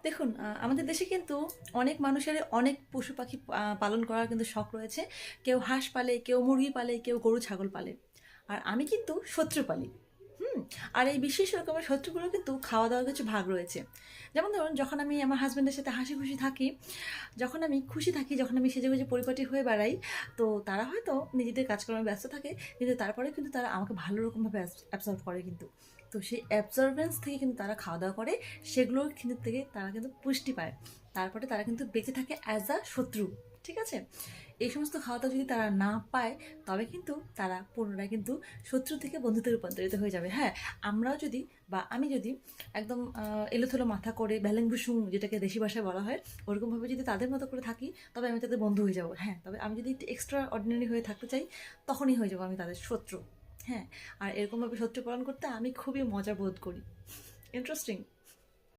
দেখুন, আমাদের দেশে কিন্তু অনেক মানুষের অনেক পশু পাখি পালন করার কিন্তু শখ রয়েছে। কেউ হাঁস পালে, কেউ মুরগি পালে, কেউ গরু ছাগল পালে। আর আমি কিন্তু শত্রু পালি। হুম। আর এই বিশেষ রকমের শত্রুগুলো কিন্তু খাওয়া দাওয়ার কিছু ভাগ রয়েছে। যেমন ধরুন, যখন আমি আমার হাজব্যান্ডের সাথে হাসি খুশি থাকি, যখন আমি খুশি থাকি, যখন আমি সেজেগুজে পরিপাটি হয়ে বেড়াই, তো তারা হয়তো নিজেদের কাজকর্মে ব্যস্ত থাকে, কিন্তু তারপরে কিন্তু তারা আমাকে ভালো রকমভাবে অ্যাবসর্ভ করে কিন্তু। তো সেই অ্যাবজর্ভেন্স থেকে কিন্তু তারা খাওয়া দাওয়া করে, সেগুলোর কিন্তু থেকে তারা কিন্তু পুষ্টি পায়। তারপরে তারা কিন্তু বেঁচে থাকে অ্যাজ আ শত্রু। ঠিক আছে? এই সমস্ত খাওয়া দাওয়া যদি তারা না পায়, তবে কিন্তু তারা পুনরায় কিন্তু শত্রু থেকে বন্ধুতে রূপান্তরিত হয়ে যাবে। হ্যাঁ, আমরাও যদি বা আমি যদি একদম এলোথেলো মাথা করে ব্যালেং বুসুং, যেটাকে দেশি ভাষায় বলা হয়, ওরকমভাবে যদি তাদের মতো করে থাকি, তবে আমি তাদের বন্ধু হয়ে যাবো। হ্যাঁ, তবে আমি যদি একটু এক্সট্রা অর্ডিনারি হয়ে থাকতে চাই, তখনই হয়ে যাবো আমি তাদের শত্রু। হ্যাঁ, আর এরকমভাবে শত্রু পালন করতে আমি খুবই মজা বোধ করি। ইন্টারেস্টিং।